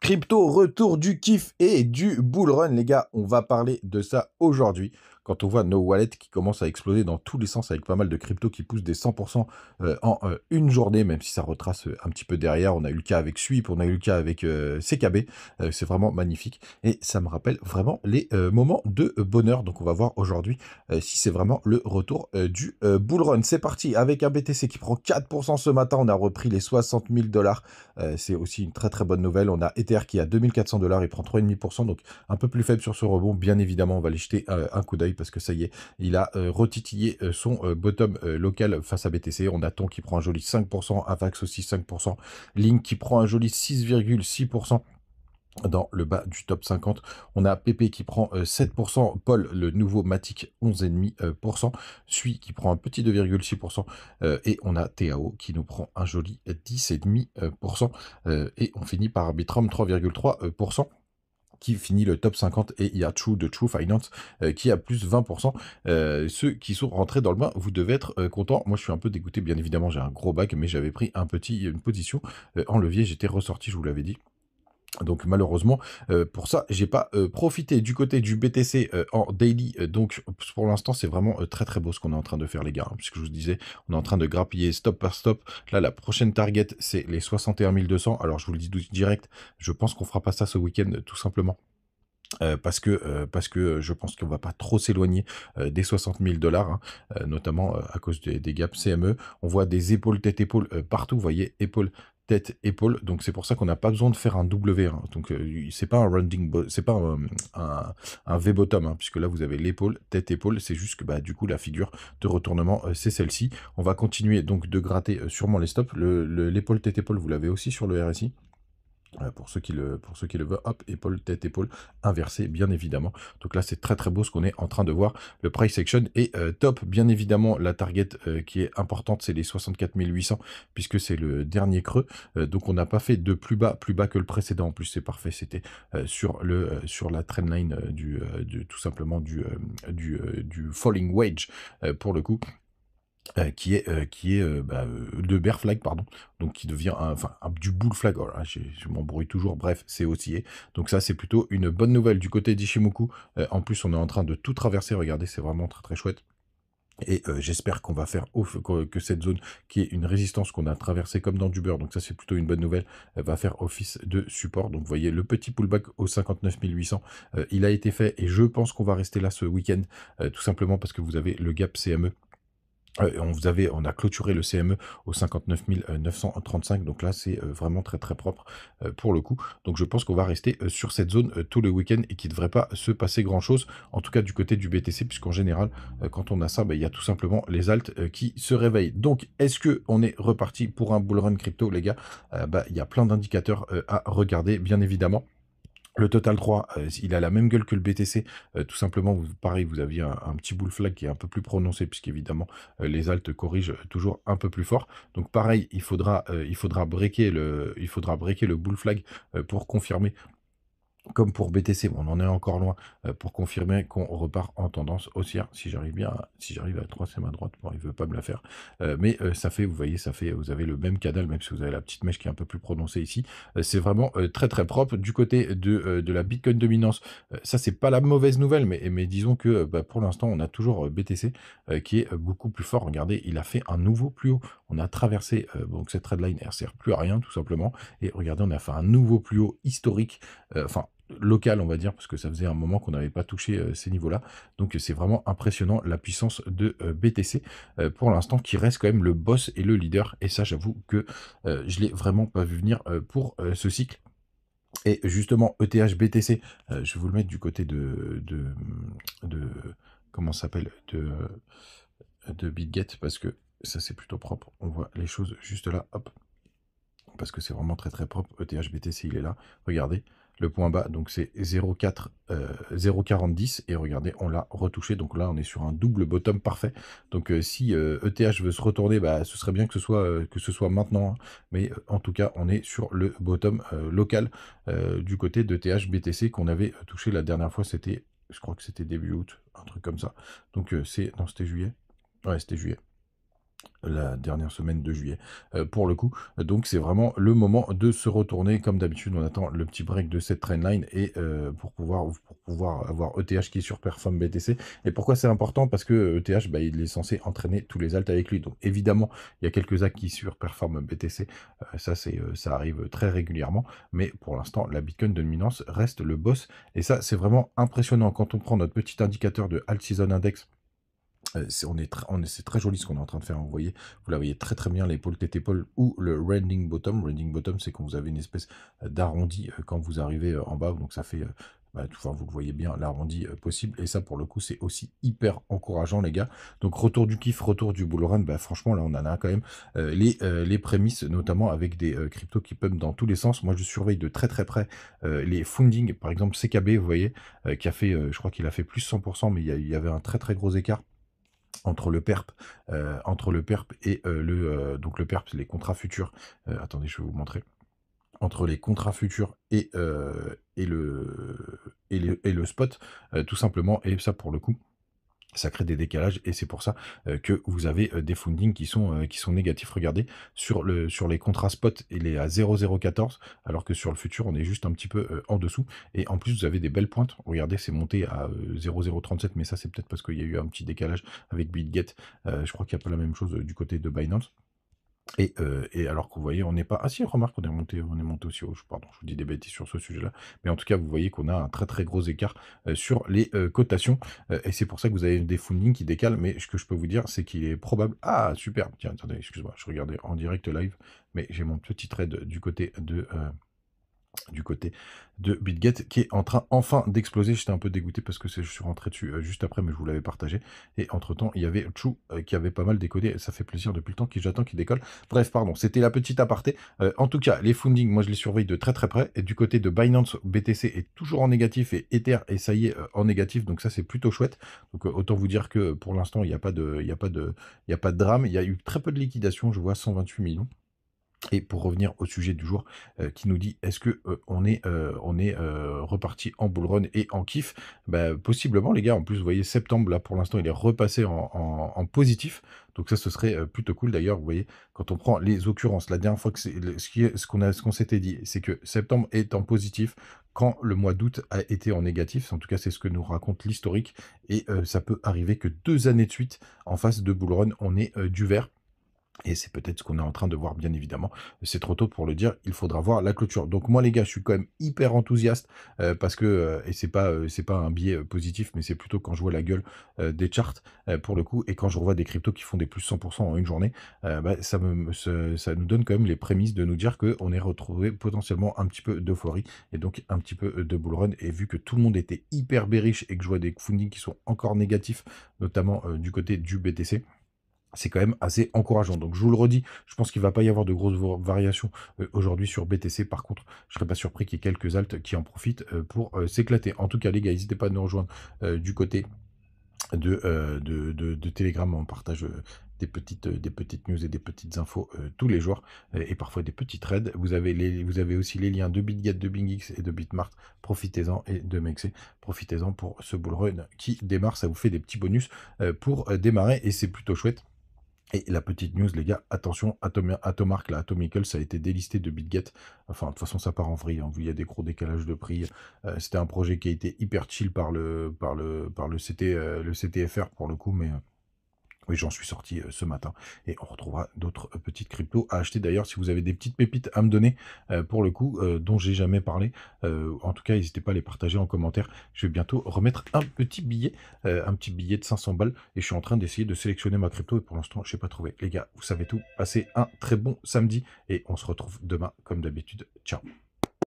Crypto, retour du kiff et du bull run, les gars. On va parler de ça aujourd'hui. Quand on voit nos wallets qui commencent à exploser dans tous les sens avec pas mal de crypto qui poussent des 100% en une journée, même si ça retrace un petit peu derrière. On a eu le cas avec Sweep, on a eu le cas avec CKB. C'est vraiment magnifique. Et ça me rappelle vraiment les moments de bonheur. Donc on va voir aujourd'hui si c'est vraiment le retour du bull run. C'est parti avec un BTC qui prend 4% ce matin. On a repris les 60 000 $. C'est aussi une très très bonne nouvelle. On a Ether qui est à 2400 $, il prend 3,5%, donc un peu plus faible sur ce rebond. Bien évidemment, on va aller jeter un coup d'œil parce que ça y est, il a retitillé son bottom local face à BTC. On a Ton qui prend un joli 5%, Avax aussi 5%, Link qui prend un joli 6,6%. Dans le bas du top 50, on a PP qui prend 7%, Paul, le nouveau Matic, 11,5%, Sui qui prend un petit 2,6%, et on a TAO qui nous prend un joli 10,5%, et on finit par Arbitrum 3,3%. Qui finit le top 50, et il y a True de True Finance qui a plus 20%. Ceux qui sont rentrés dans le bain, vous devez être contents. Moi, je suis un peu dégoûté, bien évidemment, j'ai un gros bac, mais j'avais pris une position en levier, j'étais ressorti, je vous l'avais dit. Donc malheureusement, pour ça, j'ai pas profité du côté du BTC en daily. Donc pour l'instant, c'est vraiment très très beau ce qu'on est en train de faire, les gars. Hein, puisque je vous disais, on est en train de grappiller stop par stop. Là, la prochaine target, c'est les 61 200. Alors je vous le dis direct, je pense qu'on fera pas ça ce week-end, tout simplement. Parce que je pense qu'on va pas trop s'éloigner des 60 000 $, hein, notamment à cause des gaps CME. On voit des épaules, tête-épaule partout, vous voyez, épaule, tête, épaule. Donc c'est pour ça qu'on n'a pas besoin de faire un W. Hein. Donc c'est pas un rounding, c'est pas un V bottom, hein, puisque là vous avez l'épaule, tête, épaule. C'est juste que bah, du coup la figure de retournement c'est celle-ci. On va continuer donc de gratter sûrement les stops. L'épaule, tête, épaule, vous l'avez aussi sur le RSI. Pour ceux qui le veulent, hop, épaule, tête, épaule, inversé, bien évidemment. Donc là, c'est très très beau ce qu'on est en train de voir. Le price action est top. Bien évidemment, la target qui est importante, c'est les 64 800, puisque c'est le dernier creux. Donc on n'a pas fait de plus bas que le précédent. En plus, c'est parfait. C'était sur la trendline tout simplement du falling wedge pour le coup. Qui est le bear flag, pardon, donc qui devient du bull flag. Oh là, je m'embrouille toujours, bref, c'est haussier. Donc ça, c'est plutôt une bonne nouvelle du côté d'Ishimoku. En plus, on est en train de tout traverser, regardez, c'est vraiment très très chouette. Et j'espère qu'on va faire que cette zone, qui est une résistance qu'on a traversée comme dans du beurre, donc ça c'est plutôt une bonne nouvelle, va faire office de support. Donc vous voyez le petit pullback aux 59 800, il a été fait, et je pense qu'on va rester là ce week-end, tout simplement parce que vous avez le gap CME. On a clôturé le CME au 59 935, donc là c'est vraiment très très propre pour le coup. Donc je pense qu'on va rester sur cette zone tout le week-end, et qu'il ne devrait pas se passer grand chose, en tout cas du côté du BTC, puisqu'en général quand on a ça, il y a tout simplement les alts qui se réveillent. Donc est-ce qu'on est reparti pour un bull run crypto, les gars? Il y a plein d'indicateurs à regarder, bien évidemment. Le Total 3, il a la même gueule que le BTC, tout simplement, pareil, vous aviez un petit bull flag qui est un peu plus prononcé, puisqu'évidemment, les alts corrigent toujours un peu plus fort. Donc pareil, il faudra breaker le bull flag pour confirmer. Comme pour BTC, on en est encore loin pour confirmer qu'on repart en tendance haussière. Si j'arrive à troisième à droite, bon, il veut pas me la faire. Mais ça fait, vous voyez, vous avez le même canal, même si vous avez la petite mèche qui est un peu plus prononcée ici. C'est vraiment très très propre. Du côté de la Bitcoin dominance, ça c'est pas la mauvaise nouvelle, mais disons que pour l'instant, on a toujours BTC qui est beaucoup plus fort. Regardez, il a fait un nouveau plus haut. On a traversé donc cette trendline, elle sert plus à rien tout simplement. Et regardez, on a fait un nouveau plus haut historique, local, on va dire, parce que ça faisait un moment qu'on n'avait pas touché ces niveaux-là. Donc c'est vraiment impressionnant la puissance de BTC pour l'instant, qui reste quand même le boss et le leader. Et ça, j'avoue que je l'ai vraiment pas vu venir pour ce cycle. Et justement, ETH BTC, je vais vous le mettre du côté de comment ça s'appelle, de BitGet, parce que ça c'est plutôt propre. On voit les choses juste là, hop, parce que c'est vraiment très très propre. ETH BTC, il est là, regardez. Le point bas, donc c'est 0,4010, et regardez, on l'a retouché. Donc là, on est sur un double bottom parfait. Donc si ETH veut se retourner, ce serait bien que ce soit maintenant. Hein. Mais en tout cas, on est sur le bottom local du côté d'ETH BTC qu'on avait touché la dernière fois. C'était, je crois que c'était début août, un truc comme ça. Donc non, c'était juillet. Ouais, c'était juillet. la dernière semaine de juillet, pour le coup. Donc c'est vraiment le moment de se retourner. Comme d'habitude, on attend le petit break de cette trendline et pour pouvoir avoir ETH qui surperforme BTC. Et pourquoi c'est important? Parce que ETH, bah, il est censé entraîner tous les alts avec lui. Donc évidemment, il y a quelques acts qui surperforment BTC. Ça arrive très régulièrement. Mais pour l'instant, la Bitcoin dominance reste le boss. Et ça, c'est vraiment impressionnant. Quand on prend notre petit indicateur de Alt Season Index, c'est très joli ce qu'on est en train de faire, hein. Vous la voyez très très bien, l'épaule tête épaule ou le rending bottom. Rending bottom, c'est quand vous avez une espèce d'arrondi quand vous arrivez en bas, donc ça fait, enfin, vous le voyez bien, l'arrondi possible. Et ça, pour le coup, c'est aussi hyper encourageant, les gars. Donc retour du kiff, retour du bull run, bah, franchement, là, on en a quand même les prémices, notamment avec des cryptos qui pump dans tous les sens. Moi, je surveille de très très près les funding, par exemple CKB, vous voyez, qui a fait, je crois qu'il a fait plus 100%, mais il y avait un très très gros écart entre le perp et donc le perp, c'est les contrats futurs. Attendez, je vais vous montrer. Entre les contrats futurs et le spot, tout simplement. Et ça, pour le coup, ça crée des décalages et c'est pour ça que vous avez des fundings qui sont négatifs. Regardez, sur les contrats spot, il est à 0,014, alors que sur le futur, on est juste un petit peu en dessous. Et en plus, vous avez des belles pointes. Regardez, c'est monté à 0,037, mais ça, c'est peut-être parce qu'il y a eu un petit décalage avec Bitget. Je crois qu'il n'y a pas la même chose du côté de Binance. Et alors que vous voyez, on n'est pas... Ah si, remarque, on est monté aussi haut. Pardon, je vous dis des bêtises sur ce sujet-là. Mais en tout cas, vous voyez qu'on a un très très gros écart sur les cotations. Et c'est pour ça que vous avez des fundings qui décalent. Mais ce que je peux vous dire, c'est qu'il est probable... Ah, super. Tiens, attendez, excuse-moi, je regardais en direct live. Mais j'ai mon petit trade du côté de Bitget qui est en train enfin d'exploser. J'étais un peu dégoûté parce que je suis rentré dessus juste après, mais je vous l'avais partagé. Et entre-temps, il y avait Chou qui avait pas mal décodé. Ça fait plaisir depuis le temps que j'attends qu'il décolle. Bref, pardon, c'était la petite aparté. En tout cas, les fundings, moi je les surveille de très très près. Et du côté de Binance, BTC est toujours en négatif et Ether, et ça y est, en négatif. Donc ça, c'est plutôt chouette. Donc autant vous dire que pour l'instant, il n'y a pas de drame. Il y a eu très peu de liquidation. Je vois 128 millions. Et pour revenir au sujet du jour, qui nous dit: «Est-ce que, on est reparti en bull run et en kiff?» Bah, possiblement les gars. En plus, vous voyez septembre là, pour l'instant, il est repassé en positif. Donc ça, ce serait, plutôt cool. D'ailleurs, vous voyez, quand on prend les occurrences, la dernière fois que c'est le ce qu'on s'était dit, c'est que septembre est en positif quand le mois d'août a été en négatif. En tout cas, c'est ce que nous raconte l'historique. Et ça peut arriver que 2 années de suite, en phase de bull run, on ait du vert. Et c'est peut-être ce qu'on est en train de voir, bien évidemment. C'est trop tôt pour le dire, il faudra voir la clôture. Donc moi, les gars, je suis quand même hyper enthousiaste parce que, et c'est pas un biais positif, mais c'est plutôt quand je vois la gueule des charts pour le coup, et quand je revois des cryptos qui font des plus 100% en une journée, bah, ça nous donne quand même les prémices de nous dire qu'on est retrouvé potentiellement un petit peu d'euphorie et donc un petit peu de bull run. Et vu que tout le monde était hyper bearish et que je vois des fundings qui sont encore négatifs, notamment du côté du BTC, c'est quand même assez encourageant. Donc je vous le redis, je pense qu'il ne va pas y avoir de grosses variations aujourd'hui sur BTC. Par contre, je ne serais pas surpris qu'il y ait quelques alts qui en profitent pour s'éclater. En tout cas, les gars, n'hésitez pas à nous rejoindre du côté de Telegram. On partage des petites news et des petites infos tous les jours, et parfois des petits trades. Vous avez aussi les liens de BitGet, de BingX et de Bitmart. Profitez-en, et de Mexer. Profitez-en pour ce bull run qui démarre. Ça vous fait des petits bonus pour démarrer, et c'est plutôt chouette. Et la petite news, les gars, attention, Atomark, là, Atomical, ça a été délisté de BitGet. Enfin, de toute façon, ça part en vrille, hein. Il y a des gros décalages de prix. C'était un projet qui a été hyper chill par le CTFR pour le coup, mais oui, j'en suis sorti ce matin. Et on retrouvera d'autres petites cryptos à acheter. D'ailleurs, si vous avez des petites pépites à me donner, pour le coup, dont j'ai jamais parlé, en tout cas, n'hésitez pas à les partager en commentaire. Je vais bientôt remettre un petit billet de 500 balles. Et je suis en train d'essayer de sélectionner ma crypto. Et pour l'instant, je n'ai pas trouvé. Les gars, vous savez tout. Passez un très bon samedi. Et on se retrouve demain, comme d'habitude. Ciao.